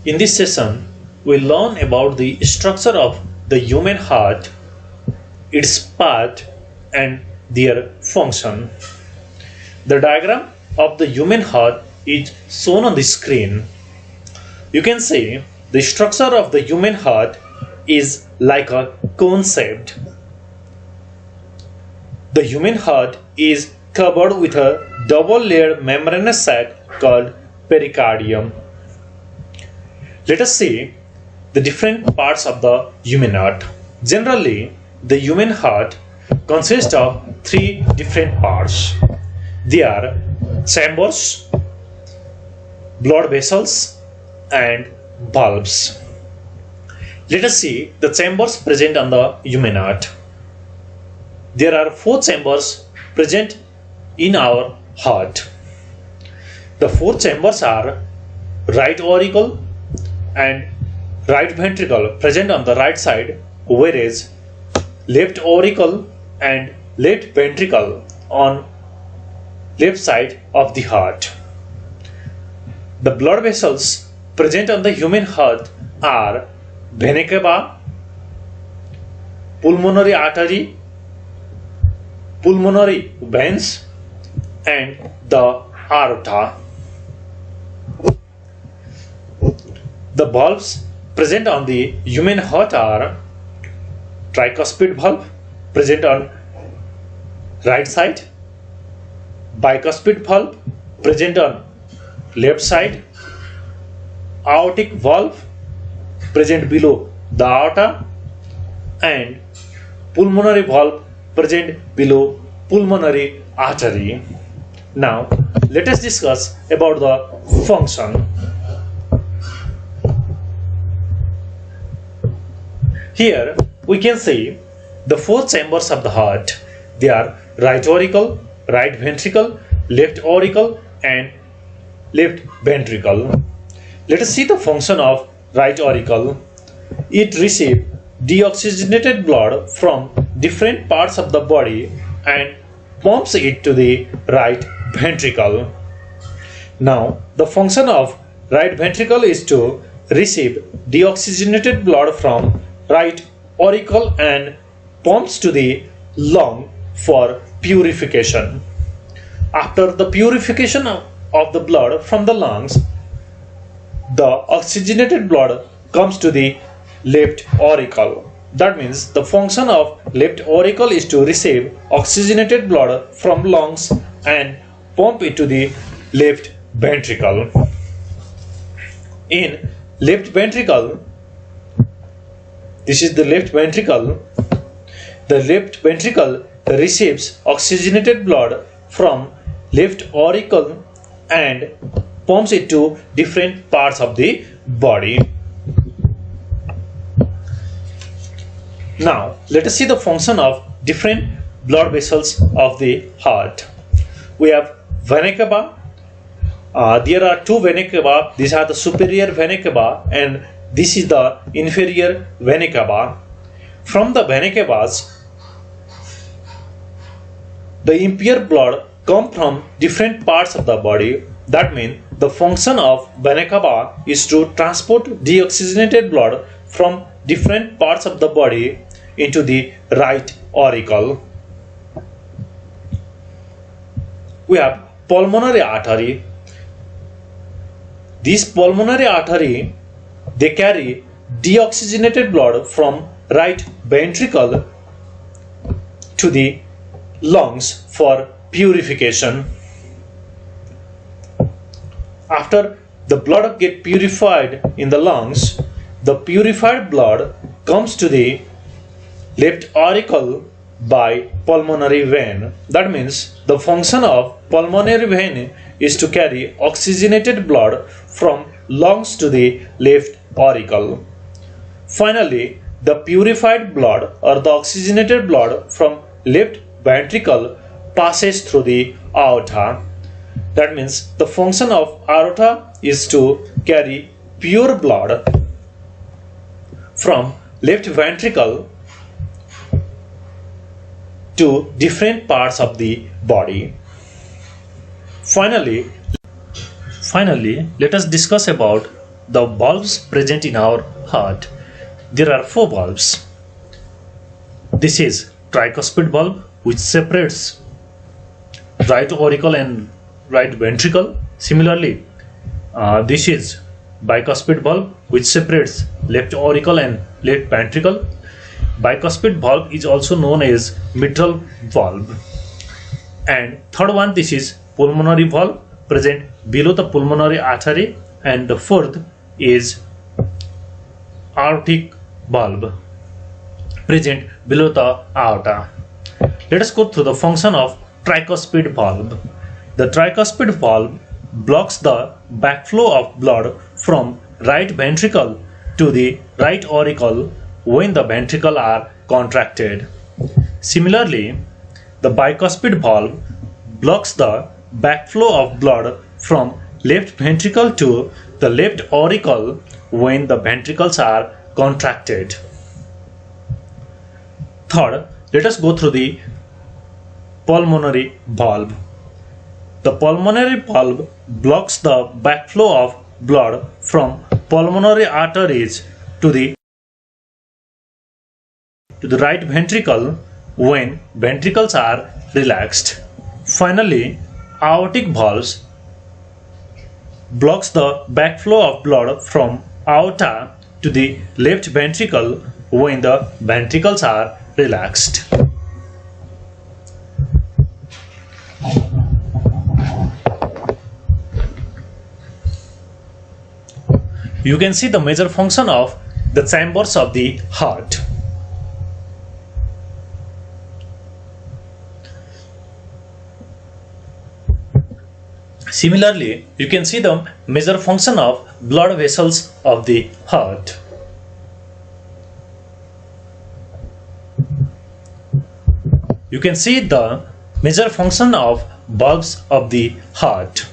In this session, we learn about the structure of the human heart, its part, and their function. The diagram of the human heart is shown on the screen. You can see the structure of the human heart is like a cone shaped. The human heart is covered with a double layered membranous sac called pericardium. Let us see the different parts of the human heart. Generally, the human heart consists of three different parts. They are chambers, blood vessels, and valves. Let us see the chambers present on the human heart. There are four chambers present in our heart. The four chambers are right auricle and right ventricle present on the right side, whereas left auricle and left ventricle on left side of the heart. The blood vessels present on the human heart are vena cava, pulmonary artery, pulmonary veins, and the aorta. The valves present on the human heart are tricuspid valve present on right side, bicuspid valve present on left side, aortic valve present below the aorta, and pulmonary valve present below pulmonary artery. Now let us discuss about the function. Here we can see the four chambers of the heart. They are right auricle, right ventricle, left auricle, and left ventricle. Let us see the function of right auricle. It receives deoxygenated blood from different parts of the body and pumps it to the right ventricle. Now, the function of right ventricle is to receive deoxygenated blood from right auricle and pumps to the lung for purification. After the purification of the blood from the lungs, the oxygenated blood comes to the left auricle. That means the function of left auricle is to receive oxygenated blood from lungs and pump it to the left ventricle. In left ventricle, this is the left ventricle. The left ventricle receives oxygenated blood from left auricle and pumps it to different parts of the body. Now let us see the function of different blood vessels of the heart. We have vena cava. There are two vena cava. These are the superior vena cava and this is the inferior vena cava. From the vena cavas, the impure blood come from different parts of the body. That means the function of vena cava is to transport deoxygenated blood from different parts of the body into the right auricle. We have pulmonary artery. This pulmonary artery, they carry deoxygenated blood from right ventricle to the lungs for purification. After the blood gets purified in the lungs, the purified blood comes to the left auricle by pulmonary vein. That means the function of pulmonary vein is to carry oxygenated blood from lungs to the left auricle. Finally, the purified blood or the oxygenated blood from left ventricle passes through the aorta. That means the function of aorta is to carry pure blood from left ventricle to different parts of the body. Finally, let us discuss about the bulbs present in our heart, there are four bulbs. This is tricuspid bulb, which separates right auricle and right ventricle. Similarly, this is bicuspid bulb, which separates left auricle and left ventricle. Bicuspid bulb is also known as mitral valve. And third one, this is pulmonary valve, present below the pulmonary artery. And the fourth is aortic valve, present below the aorta. Let us go through the function of tricuspid valve. The tricuspid valve blocks the backflow of blood from right ventricle to the right auricle when the ventricle are contracted. Similarly, the bicuspid valve blocks the backflow of blood from left ventricle to the left auricle when the ventricles are contracted. Third, let us go through the pulmonary valve. The pulmonary valve blocks the backflow of blood from pulmonary arteries to the right ventricle when ventricles are relaxed. Finally, aortic valves blocks the backflow of blood from aorta to the left ventricle when the ventricles are relaxed. You can see the major function of the chambers of the heart. Similarly, you can see the major function of blood vessels of the heart. You can see the major function of valves of the heart.